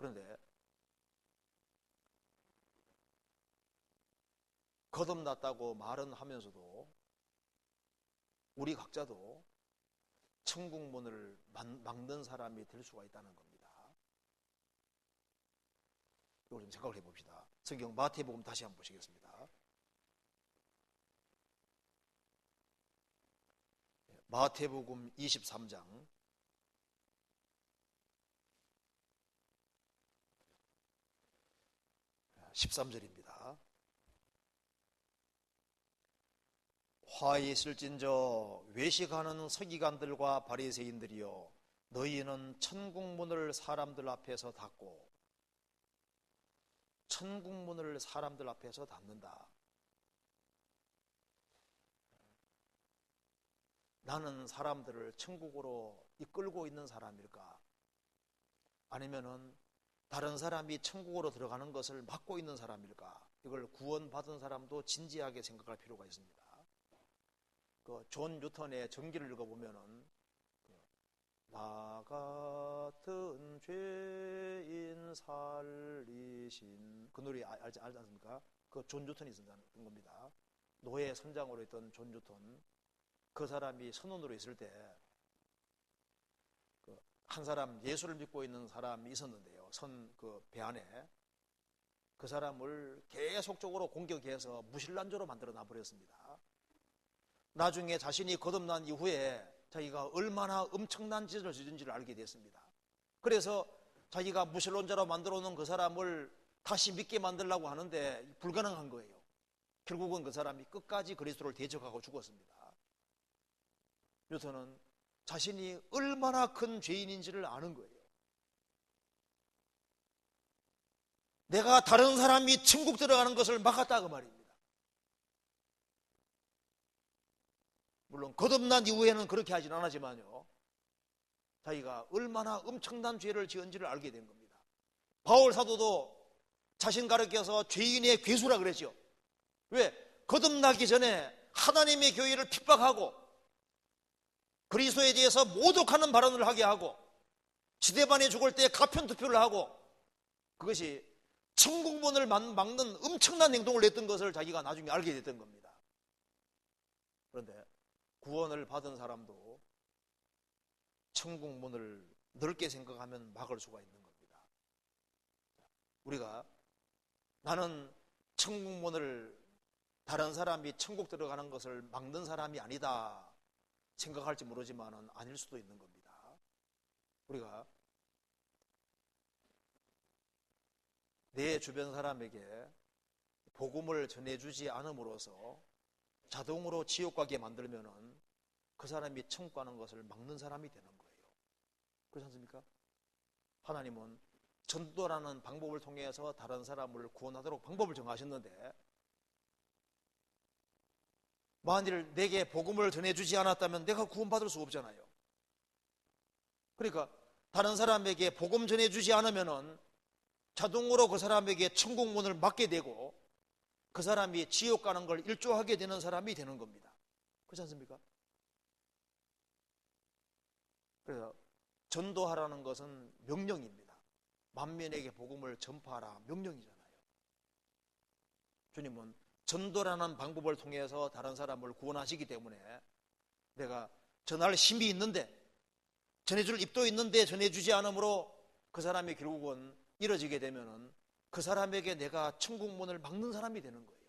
그런데 거듭났다고 말은 하면서도 우리 각자도 천국 문을 막는 사람이 될 수가 있다는 겁니다. 이걸 좀 생각을 해봅시다. 성경 마태복음 다시 한번 보시겠습니다. 마태복음 23장 13절입니다. 화에 있을진저 외식하는 서기관들과 바리새인들이여, 너희는 천국문을 사람들 앞에서 닫고, 천국문을 사람들 앞에서 닫는다. 나는 사람들을 천국으로 이끌고 있는 사람일까? 아니면은 다른 사람이 천국으로 들어가는 것을 막고 있는 사람일까? 이걸 구원받은 사람도 진지하게 생각할 필요가 있습니다. 존 뉴턴의 전기를 읽어보면은 나 같은 죄인 살리신 그 노래 알지 않습니까? 그 존 뉴턴이 쓴 겁니다. 노예 선장으로 있던 존 뉴턴, 그 사람이 선원으로 있을 때 한 사람, 예수를 믿고 있는 사람이 있었는데요. 그 배 안에 그 사람을 계속적으로 공격해서 무실란조로 만들어 놔버렸습니다. 나중에 자신이 거듭난 이후에 자기가 얼마나 엄청난 짓을 저지른지를 알게 됐습니다. 그래서 자기가 무신론자로 만들어 놓은 그 사람을 다시 믿게 만들려고 하는데 불가능한 거예요. 결국은 그 사람이 끝까지 그리스도를 대적하고 죽었습니다. 뉴턴은 자신이 얼마나 큰 죄인인지를 아는 거예요. 내가 다른 사람이 천국 들어가는 것을 막았다 그 말입니다. 물론 거듭난 이후에는 그렇게 하진 않았지만요, 자기가 얼마나 엄청난 죄를 지은지를 알게 된 겁니다. 바울 사도도 자신 가르쳐서 죄인의 괴수라 그랬죠. 왜? 거듭나기 전에 하나님의 교회를 핍박하고 그리스도에 대해서 모독하는 발언을 하게 하고 스데반이 죽을 때 가편투표를 하고, 그것이 천국문을 막는 엄청난 행동을 했던 것을 자기가 나중에 알게 됐던 겁니다. 그런데 구원을 받은 사람도 천국문을 넓게 생각하면 막을 수가 있는 겁니다. 우리가 나는 천국문을, 다른 사람이 천국 들어가는 것을 막는 사람이 아니다 생각할지 모르지만 아닐 수도 있는 겁니다. 우리가 내 주변 사람에게 복음을 전해주지 않음으로써 자동으로 지옥 가게 만들면은 그 사람이 천국 가는 것을 막는 사람이 되는 거예요. 그렇지 않습니까? 하나님은 전도라는 방법을 통해서 다른 사람을 구원하도록 방법을 정하셨는데, 만일 내게 복음을 전해주지 않았다면 내가 구원받을 수 없잖아요. 그러니까 다른 사람에게 복음 전해주지 않으면은 자동으로 그 사람에게 천국문을 막게 되고 그 사람이 지옥 가는 걸 일조하게 되는 사람이 되는 겁니다. 그렇지 않습니까? 그래서 전도하라는 것은 명령입니다. 만민에게 복음을 전파하라, 명령이잖아요. 주님은 전도라는 방법을 통해서 다른 사람을 구원하시기 때문에 내가 전할 힘이 있는데, 전해줄 입도 있는데 전해주지 않으므로 그 사람이 결국은 이뤄지게 되면은 그 사람에게 내가 천국문을 막는 사람이 되는 거예요.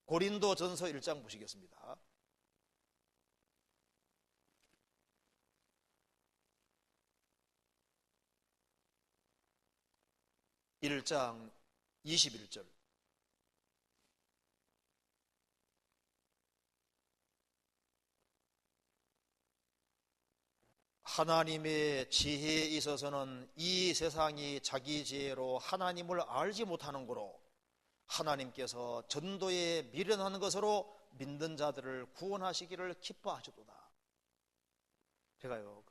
고린도전서 1장 보시겠습니다. 1장 21절. 하나님의 지혜에 있어서는 이 세상이 자기 지혜로 하나님을 알지 못하는 거로 하나님께서 전도에 미련한 것으로 믿는 자들을 구원하시기를 기뻐하셨도다. 제가요,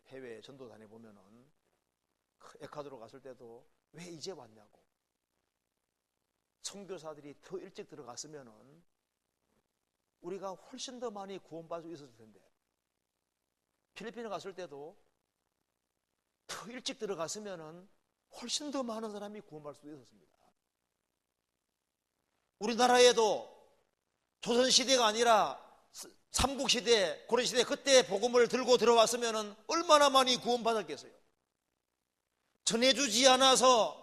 해외 전도 다녀보면은 에콰도르 갔을 때도 왜 이제 왔냐고, 선교사들이 더 일찍 들어갔으면은 우리가 훨씬 더 많이 구원받을 수 있었을 텐데, 필리핀에 갔을 때도 더 일찍 들어갔으면은 훨씬 더 많은 사람이 구원받을 수도 있었습니다. 우리나라에도 조선시대가 아니라 삼국시대, 고려시대 그때 복음을 들고 들어왔으면 얼마나 많이 구원받았겠어요. 전해주지 않아서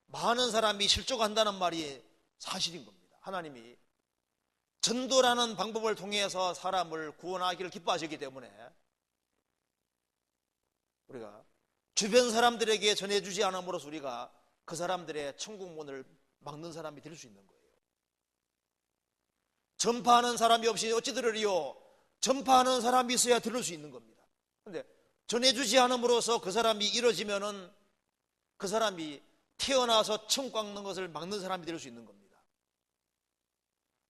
많은 사람이 실족한다는 말이 사실인 겁니다. 하나님이 전도라는 방법을 통해서 사람을 구원하기를 기뻐하시기 때문에 우리가 주변 사람들에게 전해주지 않음으로써 우리가 그 사람들의 천국 문을 막는 사람이 될 수 있는 거예요. 전파하는 사람이 없이 어찌 들으리요? 전파하는 사람이 있어야 들을 수 있는 겁니다. 그런데 전해주지 않음으로써 그 사람이 이뤄지면은 그 사람이 태어나서 천국 가는 것을 막는 사람이 될 수 있는 겁니다.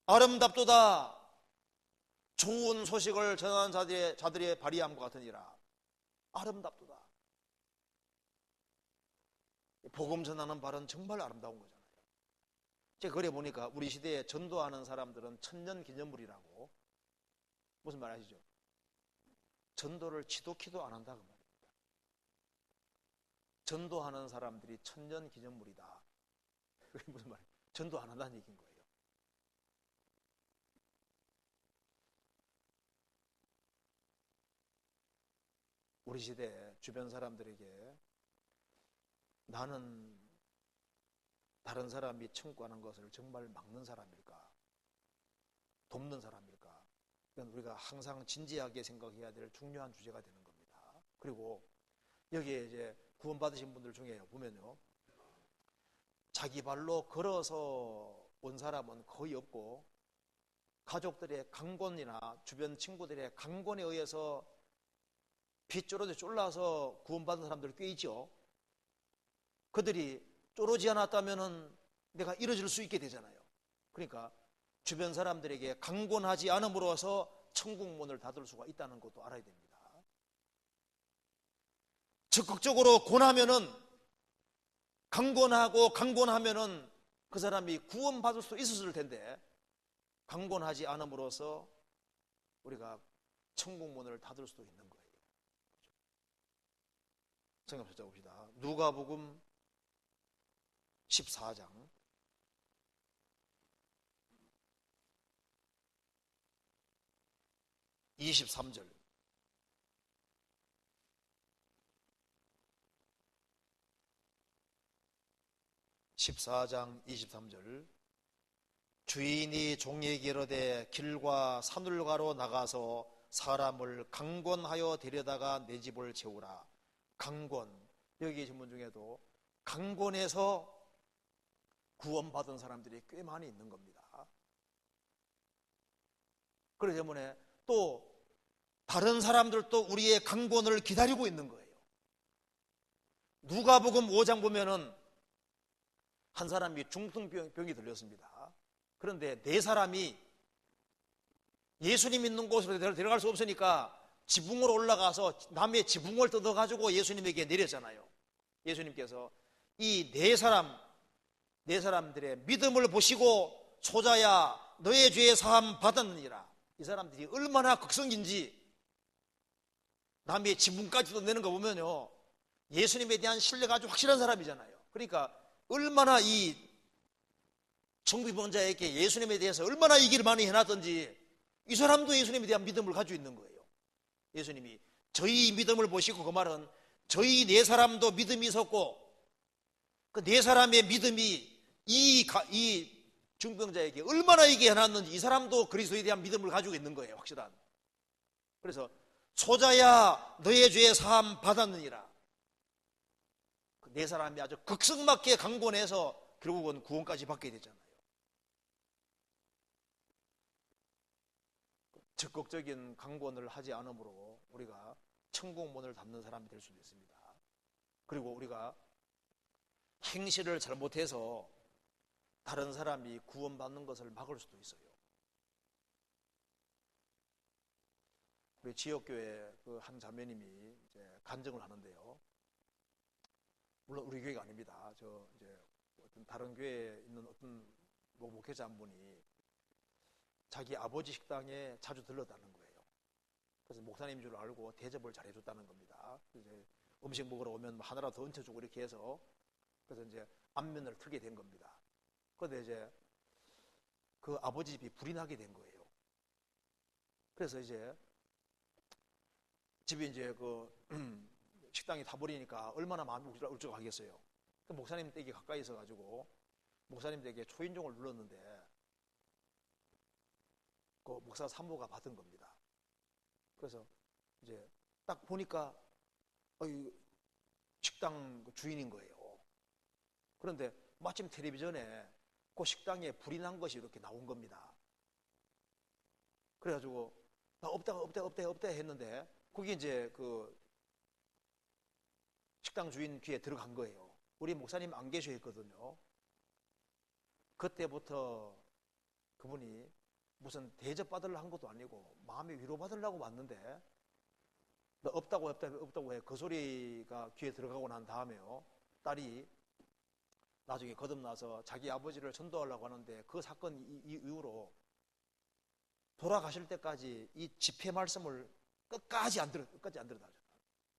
아름답도다 좋은 소식을 전하는 자들의 발휘함과 같으니라. 아름답도다. 복음 전하는 발은 정말 아름다운 거잖아요. 제가 그래 보니까 우리 시대에 전도하는 사람들은 천년기념물이라고. 무슨 말 아시죠? 전도를 지독히도 안 한다 그 말입니다. 전도하는 사람들이 천년기념물이다. 그게 무슨 말이에요? 전도 안 한다는 얘기인 거예요. 우리 시대 주변 사람들에게 나는 다른 사람이 천국 가는 것을 정말 막는 사람일까? 돕는 사람일까? 이건 우리가 항상 진지하게 생각해야 될 중요한 주제가 되는 겁니다. 그리고 여기에 이제 구원받으신 분들 중에 보면요, 자기 발로 걸어서 온 사람은 거의 없고 가족들의 강권이나 주변 친구들의 강권에 의해서 빗조르듯 쫄라서 구원받은 사람들 꽤 있죠. 그들이 쫄르지 않았다면 내가 이뤄질 수 있게 되잖아요. 그러니까 주변 사람들에게 강권하지 않음으로써 천국 문을 닫을 수가 있다는 것도 알아야 됩니다. 적극적으로 권하면은, 강권하면은 그 사람이 구원받을 수 있었을 텐데 강권하지 않음으로써 우리가 천국 문을 닫을 수도 있는 거예요. 생각해 봅시다. 누가복음 14장 23절. 주인이 종에게 이르되 길과 산울가로 나가서 사람을 강권하여 데려다가 내 집을 채우라. 강권, 여기 계신 분 중에도 강권에서 구원받은 사람들이 꽤 많이 있는 겁니다. 그렇기 때문에 또 다른 사람들도 우리의 강권을 기다리고 있는 거예요. 누가복음 5장 보면은 한 사람이 중풍병이 들렸습니다. 그런데 네 사람이 예수님 있는 곳으로 데려갈 수 없으니까 지붕으로 올라가서 남의 지붕을 뜯어가지고 예수님에게 내렸잖아요. 예수님께서 이 네 사람들의 믿음을 보시고 소자야 너의 죄의 사함 받았느니라. 이 사람들이 얼마나 극성인지 남의 지붕까지도 내는 거 보면요, 예수님에 대한 신뢰가 아주 확실한 사람이잖아요. 그러니까 얼마나 이 청비병자에게 예수님에 대해서 얼마나 얘기를 많이 해놨던지 이 사람도 예수님에 대한 믿음을 가지고 있는 거예요. 예수님이 저희 믿음을 보시고, 그 말은 저희 네 사람도 믿음이 있었고 그 네 사람의 믿음이 이 중병자에게 얼마나 얘기해놨는지 이 사람도 그리스도에 대한 믿음을 가지고 있는 거예요. 확실한. 그래서 소자야 너의 죄의 사함 받았느니라. 그 네 사람이 아주 극성맞게 강권해서 결국은 구원까지 받게 되잖아요. 적극적인 강권을 하지 않으므로 우리가 천국 문을 닫는 사람이 될 수도 있습니다. 그리고 우리가 행실을 잘못해서 다른 사람이 구원받는 것을 막을 수도 있어요. 우리 지역교회 그 한 자매님이 이제 간증을 하는데요. 물론 우리 교회가 아닙니다. 저 이제 어떤 다른 교회에 있는 어떤 목회자 한 분이 자기 아버지 식당에 자주 들렀다는 거예요. 그래서 목사님인 줄 알고 대접을 잘 해줬다는 겁니다. 이제 음식 먹으러 오면 뭐 하나라도 더 얹혀주고 이렇게 해서 그래서 이제 안면을 틀게 된 겁니다. 그런데 이제 그 아버지 집이 불이 나게 된 거예요. 그래서 이제 집이 이제 그 식당이 타버리니까 얼마나 마음이 울적하겠어요. 그 목사님 댁에 가까이 있어가지고 목사님 댁에 초인종을 눌렀는데 그 목사 사모가 받은 겁니다. 그래서 이제 딱 보니까 식당 주인인 거예요. 그런데 마침 텔레비전에 그 식당에 불이 난 것이 이렇게 나온 겁니다. 그래가지고 나 없다 했는데 그게 이제 그 식당 주인 귀에 들어간 거예요. 우리 목사님 안 계셔 있거든요. 그때부터 그분이 무슨 대접받으려고 한 것도 아니고 마음에 위로받으려고 왔는데 너 없다고 해. 그 소리가 귀에 들어가고 난 다음에요. 딸이 나중에 거듭나서 자기 아버지를 전도하려고 하는데 그 사건 이후로 돌아가실 때까지 이 집회 말씀을 끝까지 안 들어다죠.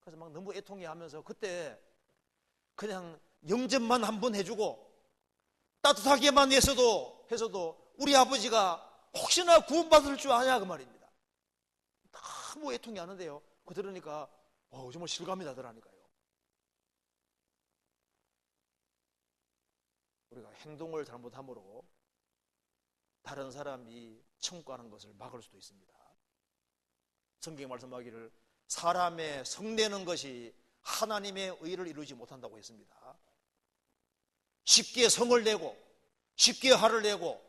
그래서 막 너무 애통해 하면서 그때 그냥 영접만 한번 해주고 따뜻하게만 해서도 우리 아버지가 혹시나 구원받을 줄 아냐 그 말입니다. 너무 애통이 하는데요. 그거 들으니까 정말 실감이 나더라니까요. 우리가 행동을 잘못함으로 다른 사람이 천국하는 것을 막을 수도 있습니다. 성경에 말씀하기를 사람의 성내는 것이 하나님의 의를 이루지 못한다고 했습니다. 쉽게 성을 내고 쉽게 화를 내고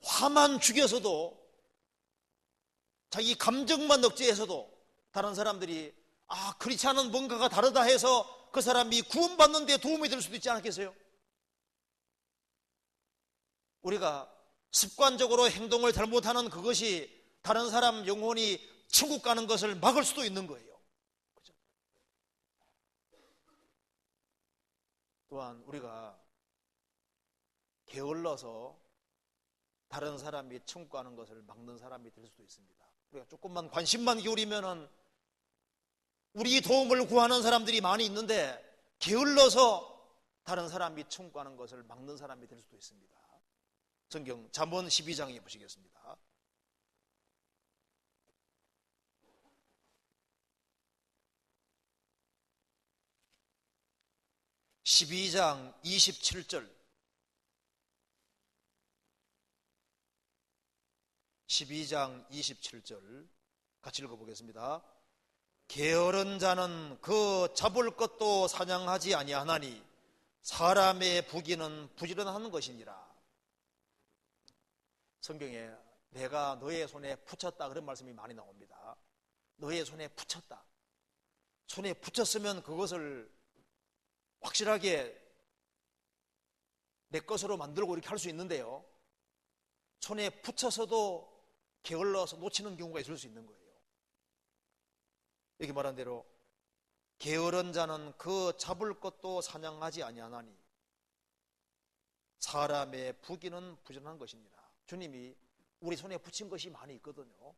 화만 죽여서도 자기 감정만 억제해서도 다른 사람들이 그렇지 않은 뭔가가 다르다 해서 그 사람이 구원받는 데 도움이 될 수도 있지 않겠어요? 우리가 습관적으로 행동을 잘못하는 그것이 다른 사람 영혼이 천국 가는 것을 막을 수도 있는 거예요. 그죠? 또한 우리가 게을러서 다른 사람이 천국 가는 것을 막는 사람이 될 수도 있습니다. 우리가 조금만 관심만 기울이면은 우리 도움을 구하는 사람들이 많이 있는데 게을러서 다른 사람이 천국 가는 것을 막는 사람이 될 수도 있습니다. 성경 잠언 12장에 보시겠습니다. (12장) 27절 12장 27절 같이 읽어보겠습니다. 게으른 자는 그 잡을 것도 사냥하지 아니하나니 사람의 부귀는 부지런하는 것이니라. 성경에 내가 너의 손에 붙였다 그런 말씀이 많이 나옵니다. 너의 손에 붙였다. 손에 붙였으면 그것을 확실하게 내 것으로 만들고 이렇게 할 수 있는데요. 손에 붙여서도 게을러서 놓치는 경우가 있을 수 있는 거예요. 여기 말한 대로 게으른 자는 그 잡을 것도 사냥하지 아니하나니 사람의 부귀는 부지런한 것입니다. 주님이 우리 손에 붙인 것이 많이 있거든요.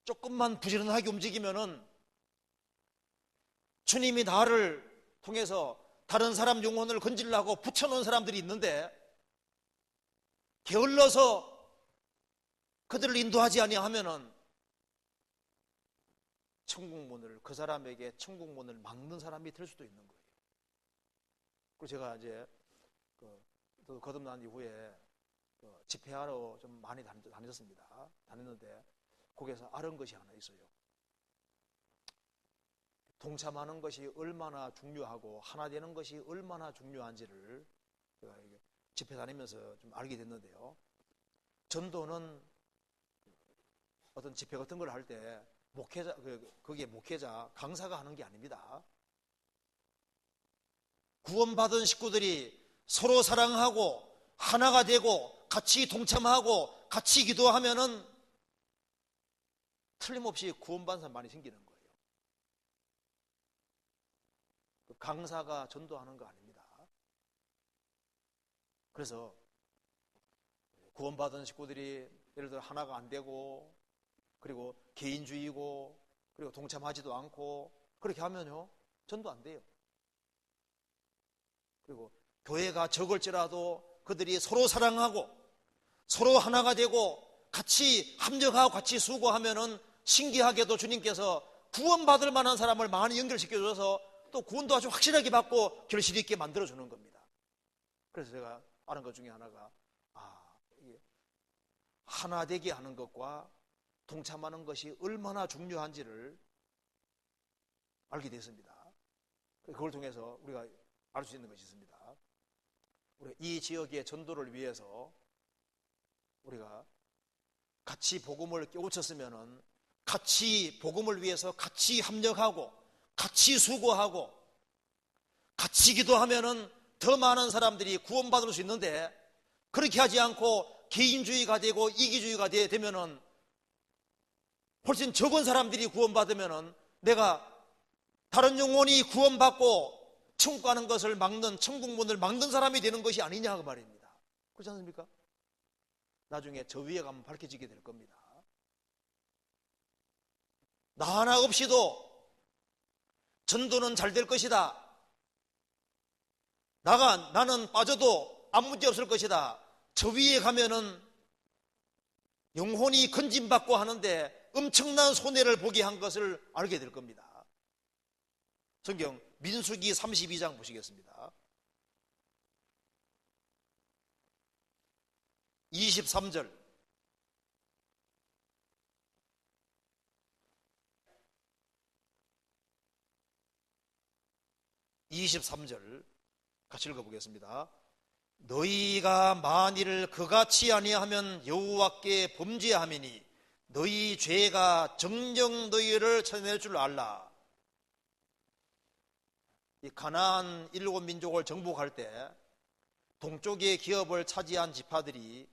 조금만 부지런하게 움직이면은 주님이 나를 통해서 다른 사람 영혼을 건지려고 붙여놓은 사람들이 있는데 게을러서 그들을 인도하지 아니하면은 천국문을 그 사람에게 천국문을 막는 사람이 될 수도 있는 거예요. 그리고 제가 이제 거듭난 이후에 집회하러 좀 많이 다녔습니다. 다녔는데 거기서 알은 것이 하나 있어요. 동참하는 것이 얼마나 중요하고 하나 되는 것이 얼마나 중요한지를 제가 집회 다니면서 좀 알게 됐는데요. 전도는 어떤 집회 같은 걸 할 때 목회자, 거기에 목회자, 강사가 하는 게 아닙니다. 구원받은 식구들이 서로 사랑하고 하나가 되고 같이 동참하고 같이 기도하면은 틀림없이 구원받는 사람 많이 생기는 거예요. 강사가 전도하는 거 아닙니다. 그래서 구원받은 식구들이 예를 들어 하나가 안 되고 그리고 개인주의고 그리고 동참하지도 않고 그렇게 하면요 전도 안 돼요. 그리고 교회가 적을지라도 그들이 서로 사랑하고 서로 하나가 되고 같이 합력하고 같이 수고하면은 신기하게도 주님께서 구원받을 만한 사람을 많이 연결시켜줘서 또 구원도 아주 확실하게 받고 결실 있게 만들어주는 겁니다. 그래서 제가 아는 것 중에 하나가 하나 되게 하는 것과 동참하는 것이 얼마나 중요한지를 알게 됐습니다. 그걸 통해서 우리가 알 수 있는 것이 있습니다. 우리 이 지역의 전도를 위해서 우리가 같이 복음을 깨우쳤으면은 같이 복음을 위해서 같이 합력하고 같이 수고하고 같이 기도하면은 더 많은 사람들이 구원받을 수 있는데 그렇게 하지 않고 개인주의가 되고 이기주의가 되면은 훨씬 적은 사람들이 구원받으면은 내가 다른 영혼이 구원받고 천국 가는 것을 막는 천국문을 막는 사람이 되는 것이 아니냐 그 말입니다. 그렇지 않습니까? 나중에 저 위에 가면 밝혀지게 될 겁니다. 나 하나 없이도 전도는 잘 될 것이다. 나는 빠져도 아무 문제 없을 것이다. 저 위에 가면은 영혼이 건진받고 하는데 엄청난 손해를 보게 한 것을 알게 될 겁니다. 성경 민수기 32장 보시겠습니다. 23절. 같이 읽어보겠습니다. 너희가 만일 그같이 아니하면 여호와께 범죄함이니 너희 죄가 정녕 너희를 찾아낼 줄 알라. 이 가나안 7민족을 정복할 때 동쪽의 기업을 차지한 지파들이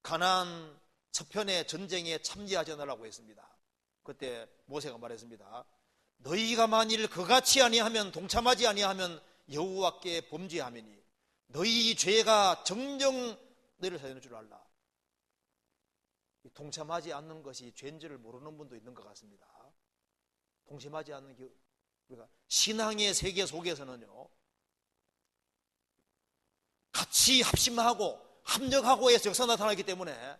가나안 서편의 전쟁에 참여하지 않으라고 했습니다. 그때 모세가 말했습니다. 너희가 만일 그같이 아니하면 동참하지 아니하면 여호와께 범죄함이니 너희 죄가 정녕 너희를 찾아낼 줄 알라. 동참하지 않는 것이 죄인지를 모르는 분도 있는 것 같습니다. 동참하지 않는 우리가 신앙의 세계 속에서는요 같이 합심하고 합력하고 해서 역사 나타나기 때문에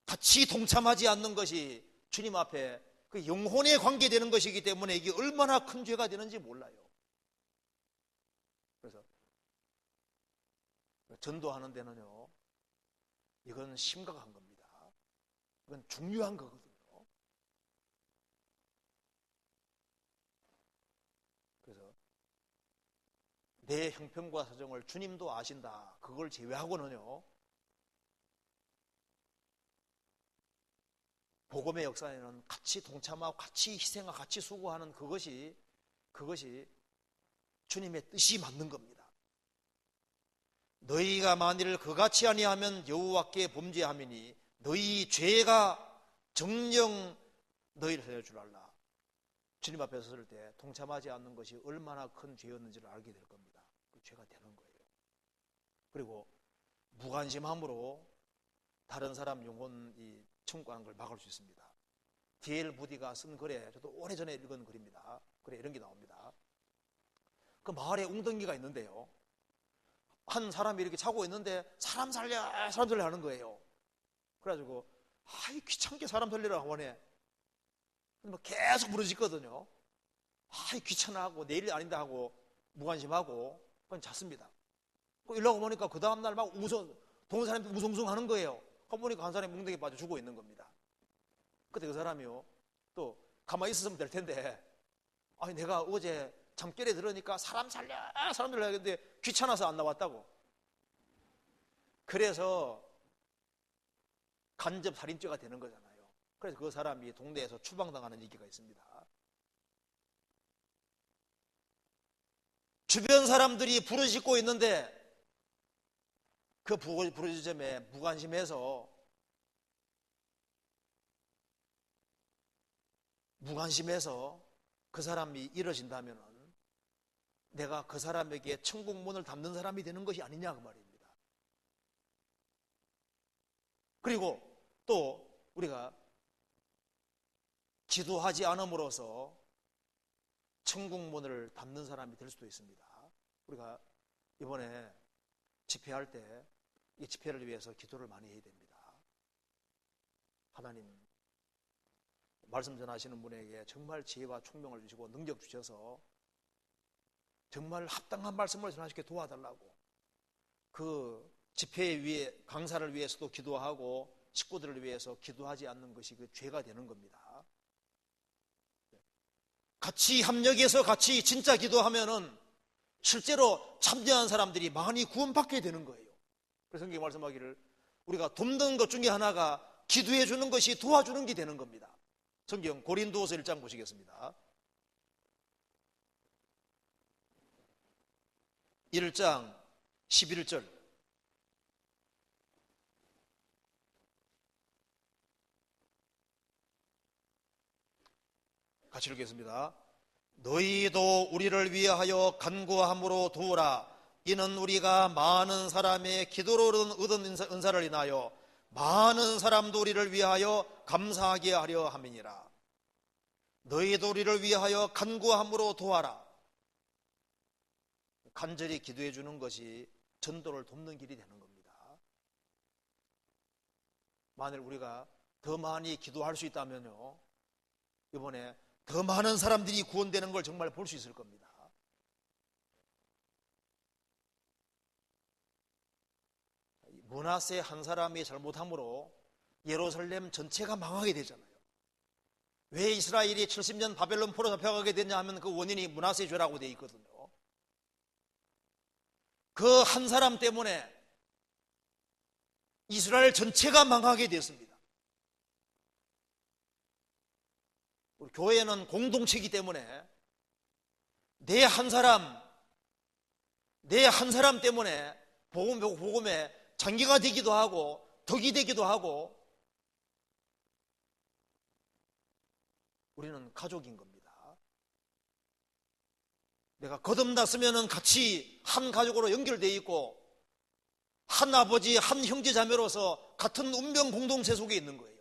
같이 동참하지 않는 것이 주님 앞에 그 영혼에 관계되는 것이기 때문에 이게 얼마나 큰 죄가 되는지 몰라요. 그래서 전도하는 데는요 이건 심각한 겁니다. 이건 중요한 거거든요. 그래서 내 형편과 사정을 주님도 아신다. 그걸 제외하고는요 복음의 역사에는 같이 동참하고 같이 희생하고 같이 수고하는 그것이 주님의 뜻이 맞는 겁니다. 너희가 만일 그같이 아니하면 여호와께 범죄함이니 너희 죄가 정녕 너희를 살릴 줄 알라. 주님 앞에 섰을 때 동참하지 않는 것이 얼마나 큰 죄였는지를 알게 될 겁니다. 그 죄가 되는 거예요. 그리고 무관심함으로 다른 사람 영혼이 천국 가는 걸 막을 수 있습니다. D.L. 무디가 쓴 글에 저도 오래전에 읽은 글입니다. 글에 이런 게 나옵니다. 그 마을에 웅덩이가 있는데요. 한 사람이 이렇게 자고 있는데 사람 살려 하는 거예요. 그래가지고 아이 귀찮게 사람 살리라고 하네. 뭐 계속 부르짖거든요. 아이 귀찮아하고 내일 아닌다 하고 무관심하고 그냥 잤습니다. 일하고 보니까 그 다음날 막 동네 사람들이 우성우성 하는 거예요. 그러고 보니까 한 사람이 뭉덩이에 빠져 죽어 있는 겁니다. 그때 그 사람이요 또 가만히 있었으면 될 텐데 아니 내가 어제 잠결에 들으니까 사람 살려야 했는데 귀찮아서 안 나왔다고. 그래서 간접 살인죄가 되는 거잖아요. 그래서 그 사람이 동네에서 추방당하는 얘기가 있습니다. 주변 사람들이 부르짖고 있는데 그 부르짖음에 무관심해서 그 사람이 이뤄진다면 내가 그 사람에게 천국 문을 닫는 사람이 되는 것이 아니냐 그 말입니다. 그리고 또 우리가 기도하지 않음으로써 천국문을 닫는 사람이 될 수도 있습니다. 우리가 이번에 집회할 때 이 집회를 위해서 기도를 많이 해야 됩니다. 하나님, 말씀 전하시는 분에게 정말 지혜와 총명을 주시고 능력 주셔서 정말 합당한 말씀을 전하시게 도와달라고, 그 집회 위에 강사를 위해서도 기도하고 식구들을 위해서 기도하지 않는 것이 그 죄가 되는 겁니다. 같이 협력해서 같이 진짜 기도하면은 실제로 참여한 사람들이 많이 구원받게 되는 거예요. 그래서 성경이 말씀하기를 우리가 돕는 것 중에 하나가 기도해 주는 것이 도와주는 게 되는 겁니다. 성경 고린도서 1장 보시겠습니다. 1장 11절. 같이 읽겠습니다. 너희도 우리를 위하여 간구함으로 도우라. 이는 우리가 많은 사람의 기도로 얻은 은사를 인하여 많은 사람도 우리를 위하여 감사하게 하려 함이니라. 너희도 우리를 위하여 간구함으로 도와라. 간절히 기도해 주는 것이 전도를 돕는 길이 되는 겁니다. 만일 우리가 더 많이 기도할 수 있다면요, 이번에 더 많은 사람들이 구원되는 걸 정말 볼 수 있을 겁니다. 므낫세 한 사람이 잘못함으로 예루살렘 전체가 망하게 되잖아요. 왜 이스라엘이 70년 바벨론 포로 잡혀가게 됐냐 하면 그 원인이 므낫세 죄라고 되어 있거든요. 그 한 사람 때문에 이스라엘 전체가 망하게 됐습니다. 우리 교회는 공동체이기 때문에 내 한 사람 때문에 복음에 장기가 되기도 하고 덕이 되기도 하고, 우리는 가족인 겁니다. 내가 거듭났으면 같이 한 가족으로 연결되어 있고 한 아버지, 한 형제 자매로서 같은 운명 공동체 속에 있는 거예요.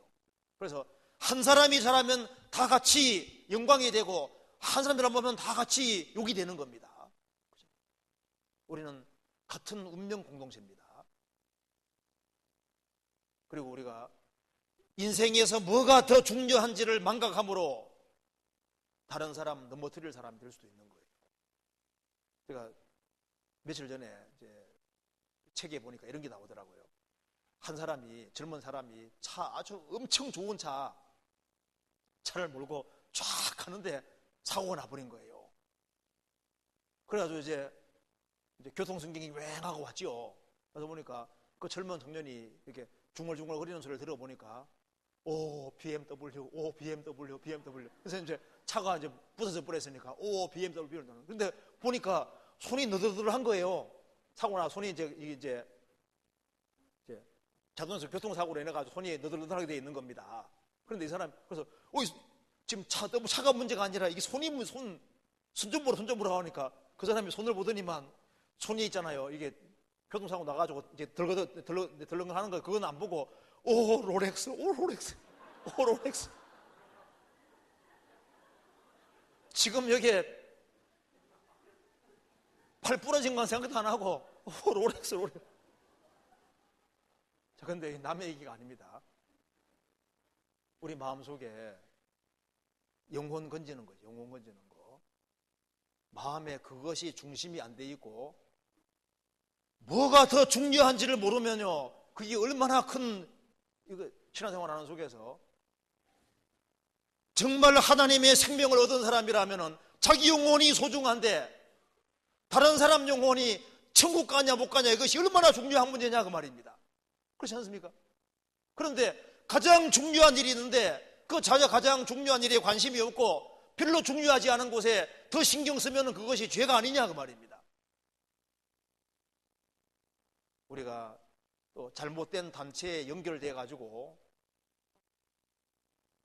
그래서 한 사람이 잘하면 다 같이 영광이 되고 한 사람이 잘못하면 다 같이 욕이 되는 겁니다. 우리는 같은 운명 공동체입니다. 그리고 우리가 인생에서 뭐가 더 중요한지를 망각함으로 다른 사람 넘어뜨릴 사람이 될 수도 있는 거예요. 제가 며칠 전에 이제 책에 보니까 이런 게 나오더라고요. 한 사람이, 젊은 사람이 아주 엄청 좋은 차를 몰고 쫙 가는데 사고가 나버린 거예요. 그래가지고 이제 교통순경이 왱하고 왔죠. 그래서 보니까 그 젊은 청년이 이렇게 중얼중얼 거리는 소리를 들어보니까 오 BMW, 오 BMW, BMW. 그래서 이제 차가 이제 부서져 버렸으니까 오 BMW. 근데 보니까 손이 너덜너덜한 거예요. 사고 나 손이 이제 자동차 교통사고로 인해가지고 손이 너덜너덜하게 되어 있는 겁니다. 그런데 이 사람 그래서 지금 차가 문제가 아니라 이게 손 좀 보라 하니까 그 사람이 손을 보더니만 손이 있잖아요. 이게 교통사고 나가지고 이제 덜렁하는 거 그건 안 보고 오 롤렉스. 지금 여기에 팔 부러진 건 생각도 안 하고 오 롤렉스. 자, 근데 남의 얘기가 아닙니다. 우리 마음속에 영혼 건지는 거죠. 영혼 건지는 거. 마음에 그것이 중심이 안 돼 있고 뭐가 더 중요한지를 모르면요, 그게 얼마나 큰 신앙생활 하는 속에서 정말 하나님의 생명을 얻은 사람이라면 자기 영혼이 소중한데 다른 사람 영혼이 천국 가냐 못 가냐 이것이 얼마나 중요한 문제냐 그 말입니다. 그렇지 않습니까? 그런데 가장 중요한 일이 있는데 그 가장 중요한 일에 관심이 없고 별로 중요하지 않은 곳에 더 신경 쓰면 그것이 죄가 아니냐 그 말입니다. 우리가 또 잘못된 단체에 연결돼 가지고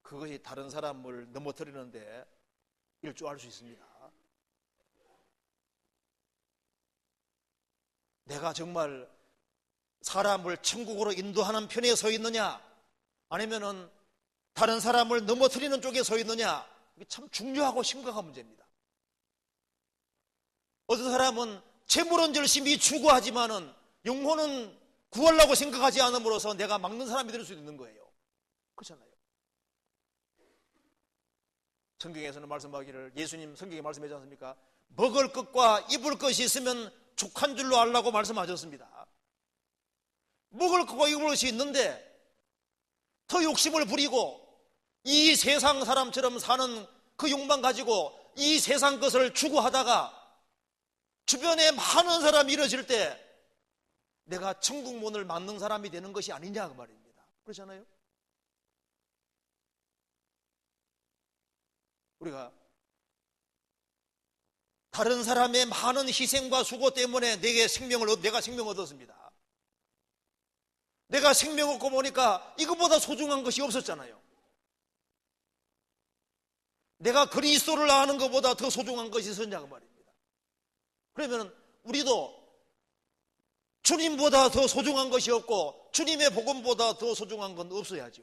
그것이 다른 사람을 넘어뜨리는데 일조할 수 있습니다. 내가 정말 사람을 천국으로 인도하는 편에 서 있느냐, 아니면은 다른 사람을 넘어뜨리는 쪽에 서 있느냐, 이게 참 중요하고 심각한 문제입니다. 어떤 사람은 재물은 열심히 추구하지만은 영혼은 구하려고 생각하지 않음으로써 내가 막는 사람이 될 수 있는 거예요. 그렇잖아요. 성경에서는 말씀하기를, 예수님 성경에 말씀하지 않습니까? 먹을 것과 입을 것이 있으면 족한 줄로 알라고 말씀하셨습니다. 먹을 것과 입을 것이 있는데 더 욕심을 부리고 이 세상 사람처럼 사는 그 욕망 가지고 이 세상 것을 추구하다가 주변에 많은 사람이 이러질 때 내가 천국 문을 막는 사람이 되는 것이 아니냐 그 말입니다. 그렇잖아요. 우리가 다른 사람의 많은 희생과 수고 때문에 내가 생명을 얻었습니다. 내가 생명 얻고 보니까 이것보다 소중한 것이 없었잖아요. 내가 그리스도를 아는 것보다 더 소중한 것이 있었냐고 말입니다. 그러면 우리도 주님보다 더 소중한 것이 없고 주님의 복음보다 더 소중한 건 없어야죠.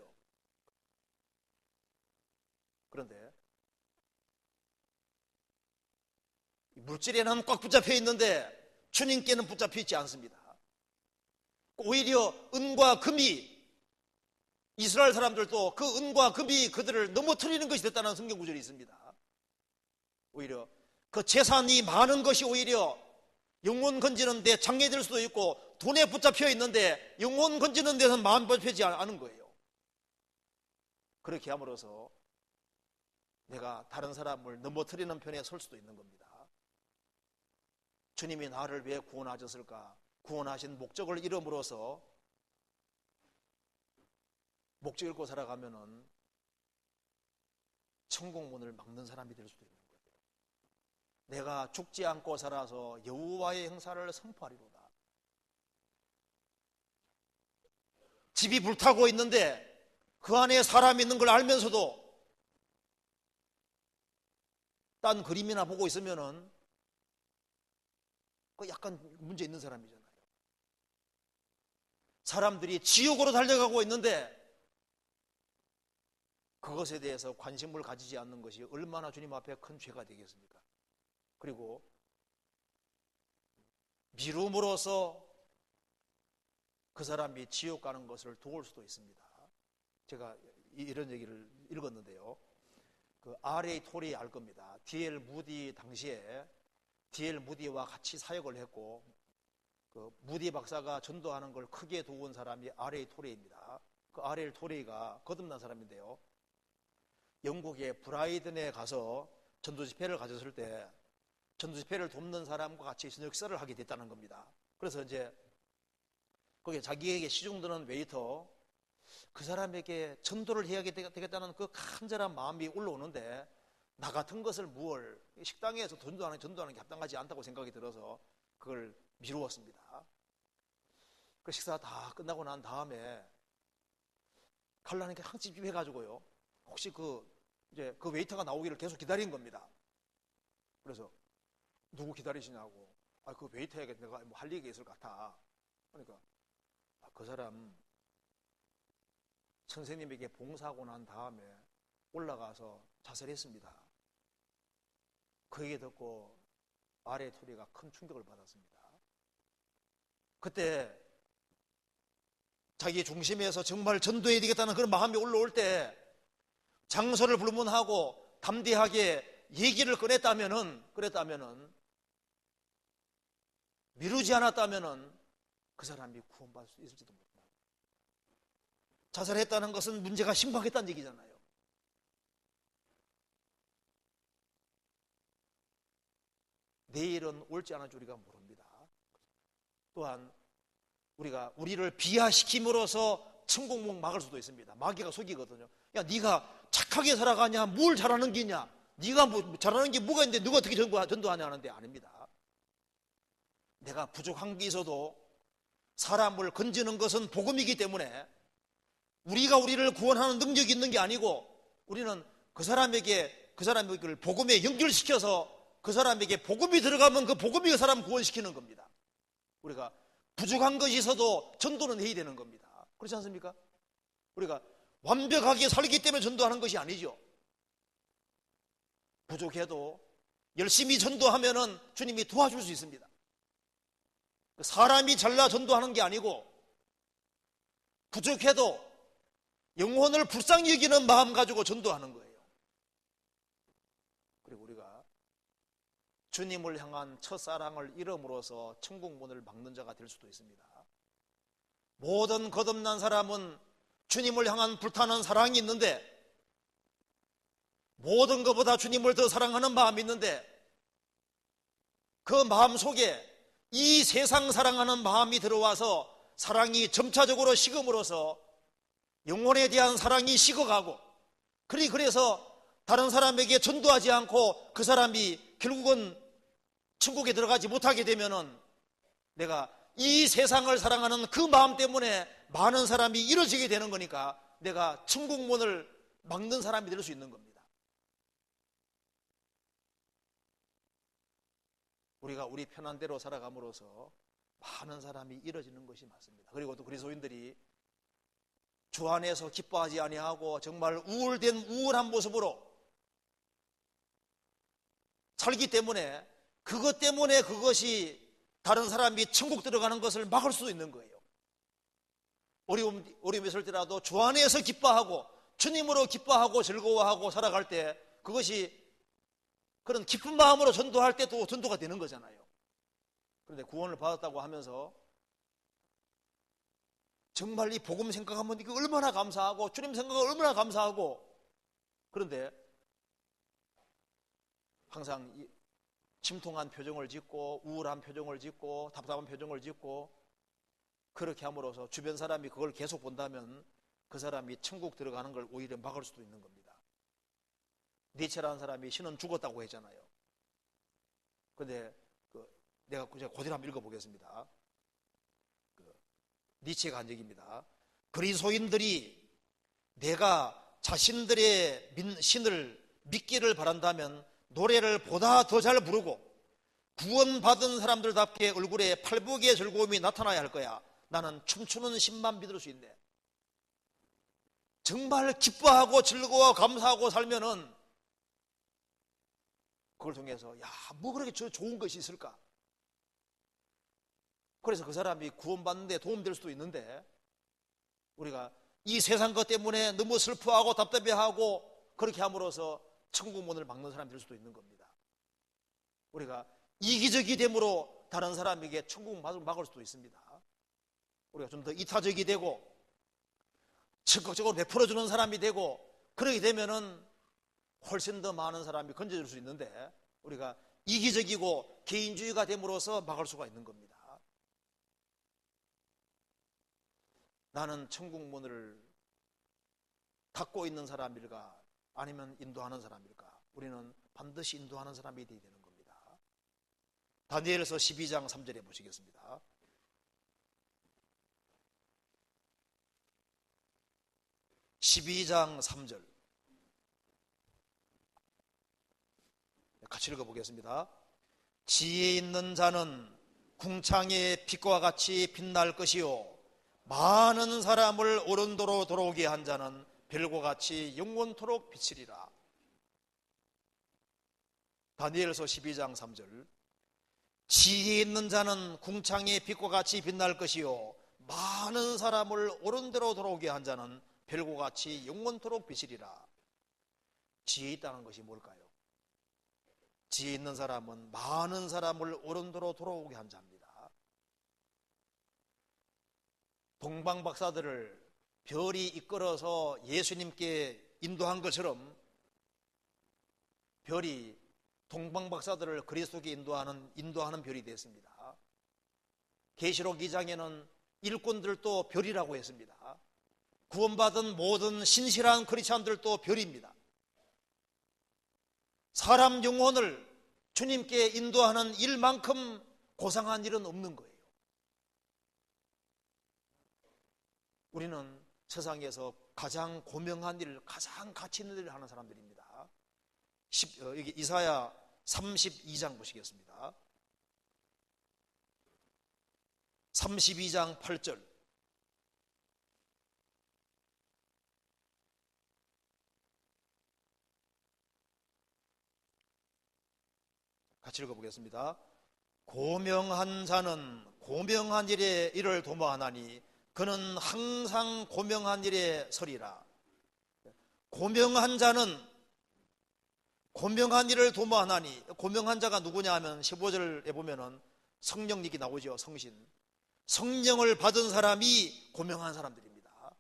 그런데 물질에는 꽉 붙잡혀 있는데 주님께는 붙잡혀 있지 않습니다. 오히려 은과 금이, 이스라엘 사람들도 그 은과 금이 그들을 넘어뜨리는 것이 됐다는 성경 구절이 있습니다. 오히려 그 재산이 많은 것이 오히려 영혼 건지는 데 장애될 수도 있고 돈에 붙잡혀 있는데 영혼 건지는 데서는 마음 붙잡히지 않은 거예요. 그렇게 함으로써 내가 다른 사람을 넘어뜨리는 편에 설 수도 있는 겁니다. 주님이 나를 왜 구원하셨을까? 구원하신 목적을 잃음으로써 목적 잃고 살아가면은 천국문을 막는 사람이 될 수도 있는 거예요. 내가 죽지 않고 살아서 여호와의 행사를 선포하리로다. 집이 불타고 있는데 그 안에 사람이 있는 걸 알면서도 딴 그림이나 보고 있으면은 그 약간 문제 있는 사람이잖아요. 사람들이 지옥으로 달려가고 있는데 그것에 대해서 관심을 가지지 않는 것이 얼마나 주님 앞에 큰 죄가 되겠습니까? 그리고 미룸으로써 그 사람이 지옥 가는 것을 도울 수도 있습니다. 제가 이런 얘기를 읽었는데요. 그 R.A. 토리 알 겁니다. D.L. 무디 당시에 D.L. 무디와 같이 사역을 했고 그 무디 박사가 전도하는 걸 크게 도운 사람이 R.A. 토레이입니다. 그 R.A. 토레이가 거듭난 사람인데요. 영국의 브라이든에 가서 전도 집회를 가졌을 때 전도 집회를 돕는 사람과 같이 저녁 식사를 하게 됐다는 겁니다. 그래서 이제 거기에 자기에게 시중드는 웨이터, 그 사람에게 전도를 해야 되겠다는 그 간절한 마음이 올라오는데 나 같은 것을 무얼 식당에서 전도하는 게 합당하지 않다고 생각이 들어서 그걸 미루었습니다. 그 식사 다 끝나고 난 다음에 갈라니까 항상 집중해가지고요. 혹시 이제 그 웨이터가 나오기를 계속 기다린 겁니다. 그래서 누구 기다리시냐고. 그 웨이터에게 내가 뭐 할 얘기가 있을 것 같아. 그러니까 그 사람 선생님에게 봉사하고 난 다음에 올라가서 자살했습니다. 그 얘기 듣고 R.A. 토리가 큰 충격을 받았습니다. 그때 자기 중심에서 정말 전도해야 되겠다는 그런 마음이 올라올 때 장소를 불문하고 담대하게 얘기를 그랬다면은 미루지 않았다면은 그 사람이 구원받을 수 있을지도 모릅니다. 자살했다는 것은 문제가 심각했다는 얘기잖아요. 내일은 올지 않을 줄 우리가 모릅니다. 또한 우리를 비하시킴으로써 천국문 막을 수도 있습니다. 마귀가 속이거든요. 야, 네가 착하게 살아가냐? 뭘 잘하는 게냐? 네가 뭐 잘하는 게 뭐가 있는데 누가 어떻게 전도하냐 하는데 아닙니다. 내가 부족한 게 있어도 사람을 건지는 것은 복음이기 때문에 우리가 우리를 구원하는 능력이 있는 게 아니고 우리는 그 사람에게 복음에 연결시켜서 그 사람에게 복음이 들어가면 그 복음이 그 사람 구원시키는 겁니다. 우리가 부족한 것이 있어도 전도는 해야 되는 겁니다. 그렇지 않습니까? 우리가 완벽하게 살기 때문에 전도하는 것이 아니죠. 부족해도 열심히 전도하면은 주님이 도와줄 수 있습니다. 사람이 잘나 전도하는 게 아니고 부족해도 영혼을 불쌍히 여기는 마음 가지고 전도하는 거예요. 그리고 우리가 주님을 향한 첫사랑을 잃음으로써 천국 문을 막는 자가 될 수도 있습니다. 모든 거듭난 사람은 주님을 향한 불타는 사랑이 있는데, 모든 것보다 주님을 더 사랑하는 마음이 있는데, 그 마음 속에 이 세상 사랑하는 마음이 들어와서 사랑이 점차적으로 식음으로써 영혼에 대한 사랑이 식어가고, 그래서 다른 사람에게 전도하지 않고 그 사람이 결국은 천국에 들어가지 못하게 되면은 내가 이 세상을 사랑하는 그 마음 때문에 많은 사람이 이뤄지게 되는 거니까 내가 천국 문을 막는 사람이 될 수 있는 겁니다. 우리가 우리 편한 대로 살아감으로써 많은 사람이 이뤄지는 것이 맞습니다. 그리고 또 그리스도인들이 주 안에서 기뻐하지 아니하고 정말 우울한 모습으로 살기 때문에 그것 때문에 그것이 다른 사람이 천국 들어가는 것을 막을 수도 있는 거예요. 어려움이 있을 때라도 주 안에서 기뻐하고 주님으로 기뻐하고 즐거워하고 살아갈 때 그것이 그런 기쁜 마음으로 전도할 때도 전도가 되는 거잖아요. 그런데 구원을 받았다고 하면서 정말 이 복음 생각하면 이거 얼마나 감사하고 주님 생각하면 얼마나 감사하고, 그런데 항상 침통한 표정을 짓고 우울한 표정을 짓고 답답한 표정을 짓고 그렇게 함으로써 주변 사람이 그걸 계속 본다면 그 사람이 천국 들어가는 걸 오히려 막을 수도 있는 겁니다. 니체라는 사람이 신은 죽었다고 했잖아요. 그런데 제가 그대로 한번 읽어보겠습니다. 니체가 한 얘기입니다. 그리스도인들이 내가 자신들의 신을 믿기를 바란다면 노래를 보다 더 잘 부르고 구원받은 사람들답게 얼굴에 팔복의 즐거움이 나타나야 할 거야. 나는 춤추는 신만 믿을 수 있네. 정말 기뻐하고 즐거워 감사하고 살면은 그걸 통해서 뭐 그렇게 좋은 것이 있을까? 그래서 그 사람이 구원받는 데 도움될 수도 있는데, 우리가 이 세상 것 때문에 너무 슬퍼하고 답답해하고 그렇게 함으로써 천국 문을 막는 사람이 될 수도 있는 겁니다. 우리가 이기적이 됨으로 다른 사람에게 천국 문을 막을 수도 있습니다. 우리가 좀 더 이타적이 되고 적극적으로 베풀어주는 사람이 되고 그렇게 되면은 훨씬 더 많은 사람이 건져줄 수 있는데, 우리가 이기적이고 개인주의가 됨으로써 막을 수가 있는 겁니다. 나는 천국 문을 닫고 있는 사람일까 아니면 인도하는 사람일까? 우리는 반드시 인도하는 사람이 되어야 되는 겁니다. 다니엘서 12장 3절에 보시겠습니다. (12장 3절) 같이 읽어보겠습니다. 지혜 있는 자는 궁창의 빛과 같이 빛날 것이요 많은 사람을 오른도로 돌아오게 한 자는 별과 같이 영원토록 비치리라. 다니엘서 12장 3절. 지혜 있는 자는 궁창의 빛과 같이 빛날 것이요 많은 사람을 오른대로 돌아오게 한 자는 별과 같이 영원토록 비치리라. 지혜 있다는 것이 뭘까요? 지혜 있는 사람은 많은 사람을 오른도로 돌아오게 한 자입니다. 동방박사들을 별이 이끌어서 예수님께 인도한 것처럼 별이 동방박사들을 그리스도께 인도하는 별이 됐습니다. 계시록 2장에는 일꾼들도 별이라고 했습니다. 구원받은 모든 신실한 크리스찬들도 별입니다. 사람 영혼을 주님께 인도하는 일만큼 고상한 일은 없는 거예요. 우리는 세상에서 가장 고명한 일, 가장 가치 있는 일을 하는 사람들입니다. 여기 이사야 32장 보시겠습니다. 32장 8절. 같이 읽어보겠습니다. 고명한 자는 고명한 일에 이를 도모하나니 그는 항상 고명한 일에 서리라. 고명한 자는 고명한 일을 도모하나니, 고명한 자가 누구냐 하면 15절에 보면은 성령님이 나오죠. 성신. 성령을 받은 사람이 고명한 사람들입니다.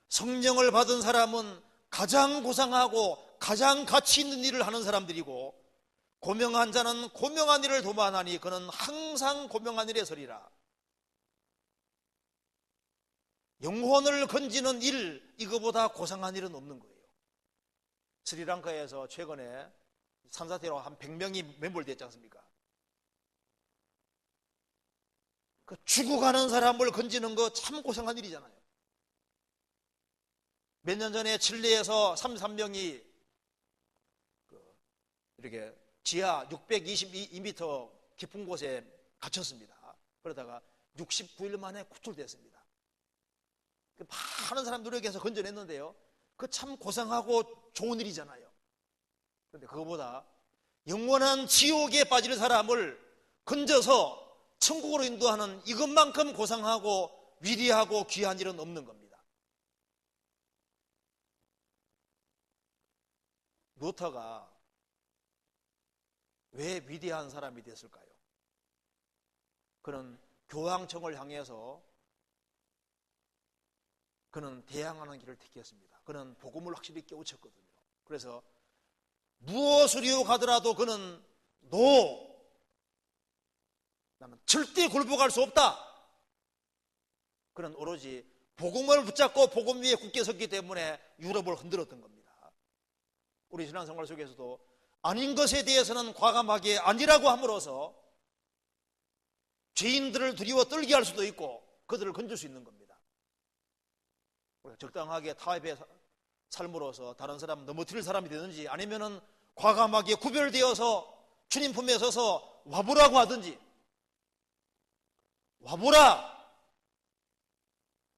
성령을 받은 사람은 가장 고상하고 가장 가치 있는 일을 하는 사람들이고, 고명한 자는 고명한 일을 도모하나니 그는 항상 고명한 일에 서리라. 영혼을 건지는 일, 이거보다 고상한 일은 없는 거예요. 스리랑카에서 최근에 산사태로 한 100명이 매몰됐지 않습니까? 그 죽어가는 사람을 건지는 거 참 고상한 일이잖아요. 몇 년 전에 칠레에서 33명이 이렇게 지하 622m 깊은 곳에 갇혔습니다. 그러다가 69일 만에 구출됐습니다. 많은 사람 노력해서 건져냈는데요, 그 참 고상하고 좋은 일이잖아요. 그런데 그거보다 영원한 지옥에 빠질 사람을 건져서 천국으로 인도하는 이것만큼 고상하고 위대하고 귀한 일은 없는 겁니다. 루터가 왜 위대한 사람이 됐을까요? 그는 교황청을 향해서 그는 대항하는 길을 택했습니다. 그는 복음을 확실히 깨우쳤거든요. 그래서 무엇을 이용하더라도 그는 나는 절대 굴복할 수 없다. 그는 오로지 복음을 붙잡고 복음 위에 굳게 섰기 때문에 유럽을 흔들었던 겁니다. 우리 신앙생활 속에서도 아닌 것에 대해서는 과감하게 아니라고 함으로써 죄인들을 두려워 떨게 할 수도 있고 그들을 건질 수 있는 겁니다. 적당하게 타협의 삶으로서 다른 사람 넘어뜨릴 사람이 되든지, 아니면은 과감하게 구별되어서 주님 품에 서서 와보라고 하든지, 와보라,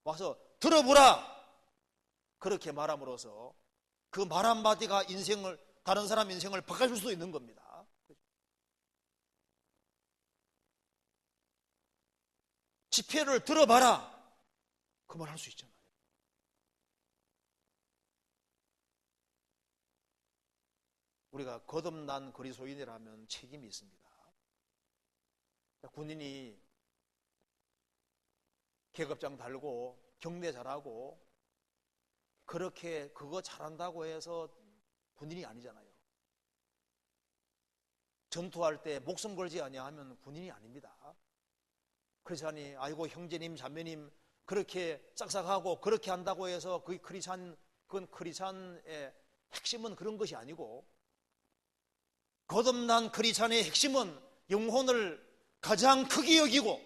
와서 들어보라, 그렇게 말함으로써 그 말 한마디가 다른 사람 인생을 바꿔줄 수도 있는 겁니다. 집회를 들어봐라, 그 말 할 수 있잖아요. 우리가 거듭난 그리스도인이라면 책임이 있습니다. 군인이 계급장 달고 경례 잘하고 그렇게 그거 잘한다고 해서 군인이 아니잖아요. 전투할 때 목숨 걸지 아니하면 군인이 아닙니다. 그래서 아이고 형제님 자매님 그렇게 싹싹하고 그렇게 한다고 해서 그건 크리스찬의 핵심은 그런 것이 아니고, 거듭난 크리스찬의 핵심은 영혼을 가장 크게 여기고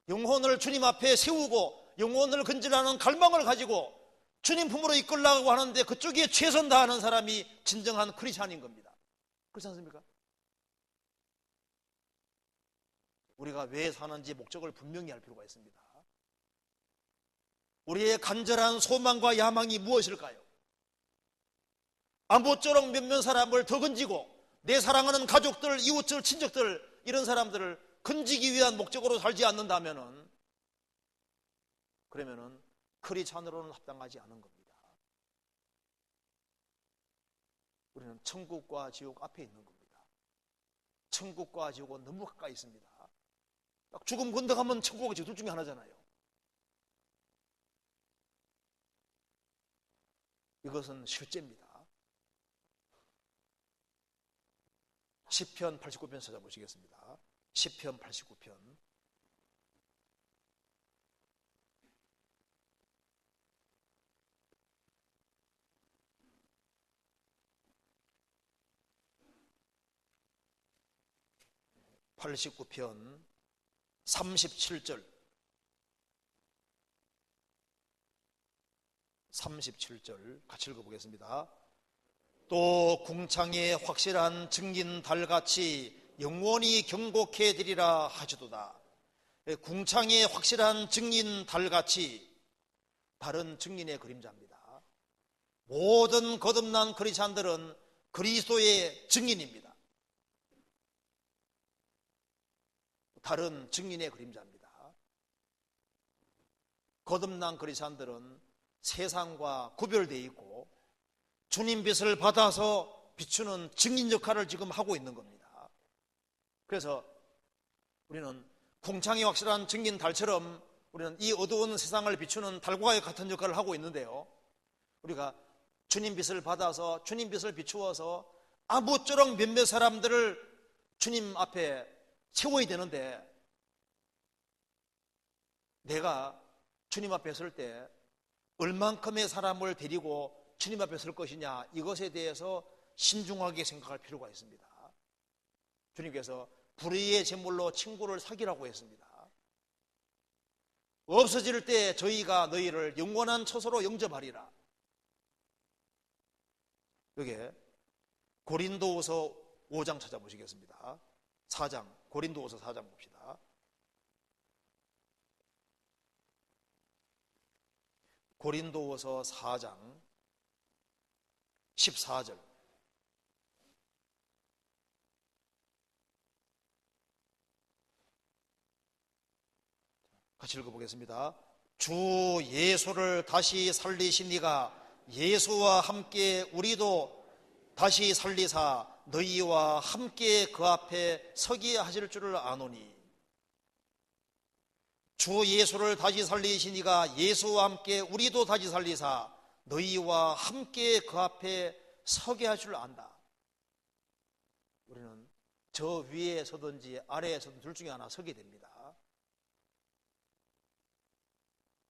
영혼을 주님 앞에 세우고 영혼을 건지라는 갈망을 가지고 주님 품으로 이끌려고 하는데 그쪽에 최선 다하는 사람이 진정한 크리스찬인 겁니다. 그렇지 않습니까? 우리가 왜 사는지 목적을 분명히 할 필요가 있습니다. 우리의 간절한 소망과 야망이 무엇일까요? 아무쪼록 몇몇 사람을 더 건지고 내 사랑하는 가족들, 이웃들, 친척들, 이런 사람들을 건지기 위한 목적으로 살지 않는다면은, 그러면은 크리스찬으로는 합당하지 않은 겁니다. 우리는 천국과 지옥 앞에 있는 겁니다. 천국과 지옥은 너무 가까이 있습니다. 딱 죽음 건너가면 천국과 지옥 둘 중에 하나잖아요. 이것은 실제입니다. 시편 89편 찾아보시겠습니다. 시편 89편. (89편) 37절 37절 같이 읽어보겠습니다. 또 궁창에 확실한 증인 달같이 영원히 경고케 되리라 하시도다. 궁창에 확실한 증인 달같이, 다른 증인의 그림자입니다. 모든 거듭난 크리스찬들은 그리스도의 증인입니다. 다른 증인의 그림자입니다. 거듭난 그리스도인들은 세상과 구별되어 있고 주님 빛을 받아서 비추는 증인 역할을 지금 하고 있는 겁니다. 그래서 우리는 궁창이 확실한 증인 달처럼 우리는 이 어두운 세상을 비추는 달과 같은 역할을 하고 있는데요. 우리가 주님 빛을 받아서 주님 빛을 비추어서 아무쪼록 몇몇 사람들을 주님 앞에 세워야 되는데, 내가 주님 앞에 설 때 얼만큼의 사람을 데리고 주님 앞에 설 것이냐, 이것에 대해서 신중하게 생각할 필요가 있습니다. 주님께서 불의의 제물로 친구를 사귀라고 했습니다. 없어질 때 저희가 너희를 영원한 처소로 영접하리라. 여기에 고린도후서 5장 찾아보시겠습니다. 4장, 고린도후서 4장 봅시다. 고린도후서 4장 14절. 같이 읽어보겠습니다. 주 예수를 다시 살리신 이가 예수와 함께 우리도 다시 살리사 너희와 함께 그 앞에 서게 하실 줄을 아노니, 주 예수를 다시 살리신 이가 예수와 함께 우리도 다시 살리사 너희와 함께 그 앞에 서게 할 줄 안다. 우리는 저 위에 서든지 아래에 서든 둘 중에 하나 서게 됩니다.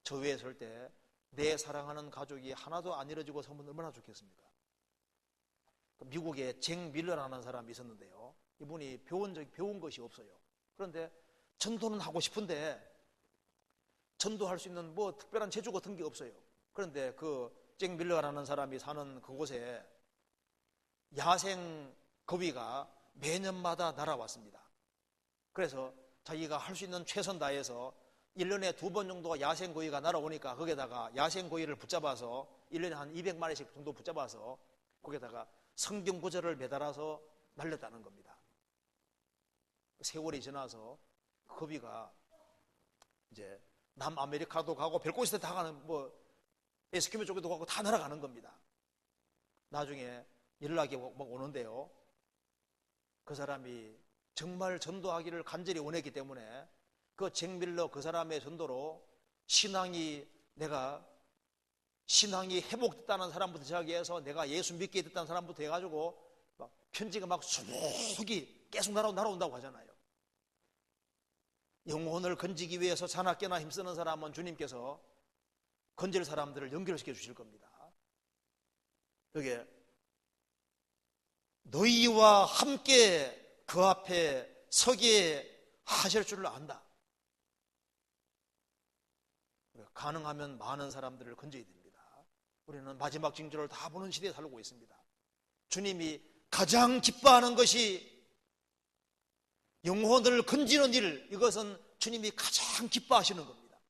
저 위에 설 때 내 사랑하는 가족이 하나도 안 이뤄지고 서면 얼마나 좋겠습니까? 미국에 잭 밀러라는 사람이 있었는데요. 이분이 배운 것이 없어요. 그런데 전도는 하고 싶은데 전도할 수 있는 뭐 특별한 재주 같은 게 없어요. 그런데 그 잭 밀러라는 사람이 사는 그곳에 야생 거위가 매년마다 날아왔습니다. 그래서 자기가 할 수 있는 최선 다해서 1년에 2번 정도가 야생 거위가 날아오니까 거기에다가 야생 거위를 붙잡아서 1년에 한 200마리씩 정도 붙잡아서 거기에다가 성경 구절을 매달아서 날렸다는 겁니다. 세월이 지나서 거위가 이제 남아메리카도 가고 별곳에 다 가는, 뭐 에스키모 쪽에도 가고 다 날아가는 겁니다. 나중에 연락이 오는데요. 그 사람이 정말 전도하기를 간절히 원했기 때문에 그 잭 밀러 그 사람의 전도로 신앙이 회복됐다는 사람부터 시작해서 내가 예수 믿게 됐다는 사람부터 해가지고 막 편지가 막 수북이 계속 날아온다고 하잖아요. 영혼을 건지기 위해서 자나깨나 힘쓰는 사람은 주님께서 건질 사람들을 연결시켜 주실 겁니다. 여기에 너희와 함께 그 앞에 서게 하실 줄을 안다. 가능하면 많은 사람들을 건져야 됩니다. 우리는 마지막 징조를 다 보는 시대에 살고 있습니다. 주님이 가장 기뻐하는 것이 영혼을 건지는 일, 이것은 주님이 가장 기뻐하시는 겁니다.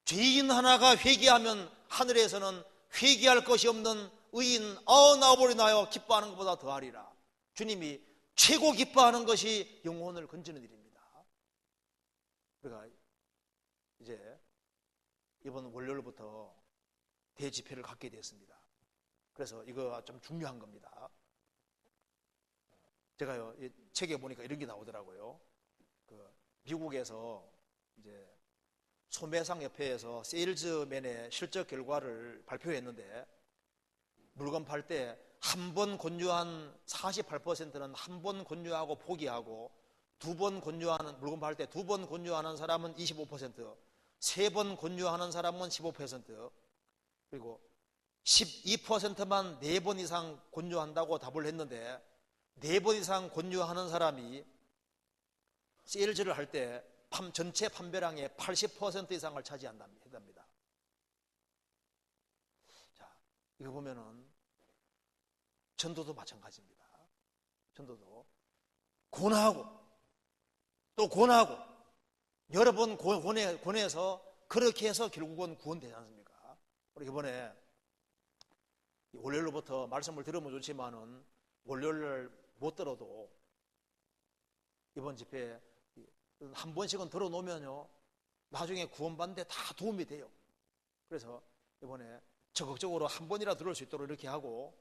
죄인 하나가 회개하면 하늘에서는 회개할 것이 없는 의인 99을 인하여 기뻐하는 것보다 더하리라. 주님이 최고 기뻐하는 것이 영혼을 건지는 일입니다. 우리가 이제 이번 월요일부터 대집회를 갖게 됐습니다. 그래서 이거 좀 중요한 겁니다. 제가요, 이 책에 보니까 이런 게 나오더라고요. 그 미국에서 이제 소매상 협회에서 세일즈맨의 실적 결과를 발표했는데, 물건 팔 때 한 번 권유한 48%는 한 번 권유하고 포기하고, 두 번 권유하는, 물건 팔 때 두 번 권유하는 사람은 25%, 세 번 권유하는 사람은 15%, 그리고 12%만 4번 이상 권유한다고 답을 했는데, 4번 이상 권유하는 사람이 세일즈를 할 때 전체 판매량의 80% 이상을 차지한답니다. 자, 이거 보면은 전도도 마찬가지입니다. 전도도 권하고 또 권하고 여러 번 권해서 그렇게 해서 결국은 구원되지 않습니까? 우리 이번에 월요일부터 말씀을 들으면 좋지만은 월요일을 못 들어도 이번 집회에 한 번씩은 들어놓으면요, 나중에 구원받는데 다 도움이 돼요. 그래서 이번에 적극적으로 한 번이라 들을 수 있도록 이렇게 하고,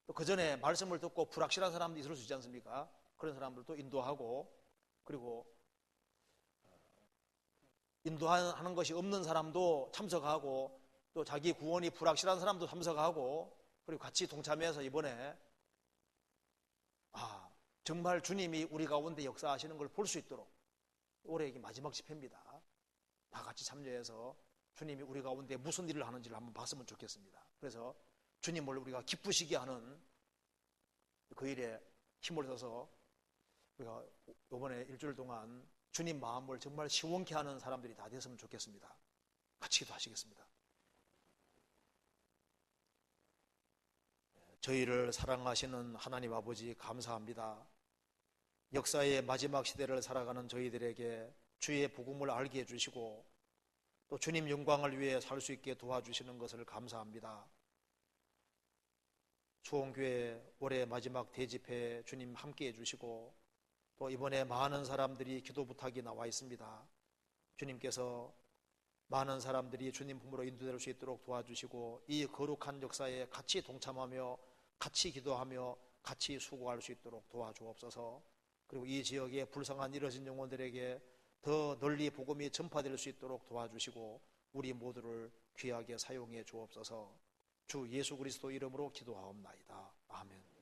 또 그 전에 말씀을 듣고 불확실한 사람도 있을 수 있지 않습니까? 그런 사람들도 인도하고, 그리고 인도하는 것이 없는 사람도 참석하고, 또 자기 구원이 불확실한 사람도 참석하고, 그리고 같이 동참해서 이번에 정말 주님이 우리 가운데 역사하시는 걸 볼 수 있도록, 올해 이게 마지막 집회입니다. 다 같이 참여해서 주님이 우리 가운데 무슨 일을 하는지를 한번 봤으면 좋겠습니다. 그래서 주님을 우리가 기쁘시게 하는 그 일에 힘을 써서 우리가 이번에 일주일 동안 주님 마음을 정말 시원케 하는 사람들이 다 됐으면 좋겠습니다. 같이 기도하시겠습니다. 저희를 사랑하시는 하나님 아버지, 감사합니다. 역사의 마지막 시대를 살아가는 저희들에게 주의 복음을 알게 해주시고, 또 주님 영광을 위해 살 수 있게 도와주시는 것을 감사합니다. 수원교회 올해 마지막 대집회 주님 함께 해주시고, 또 이번에 많은 사람들이 기도 부탁이 나와 있습니다. 주님께서 많은 사람들이 주님 품으로 인도될 수 있도록 도와주시고, 이 거룩한 역사에 같이 동참하며 같이 기도하며 같이 수고할 수 있도록 도와주옵소서. 그리고 이 지역에 불쌍한 이러진 영혼들에게 더 널리 복음이 전파될 수 있도록 도와주시고, 우리 모두를 귀하게 사용해 주옵소서. 주 예수 그리스도 이름으로 기도하옵나이다. 아멘.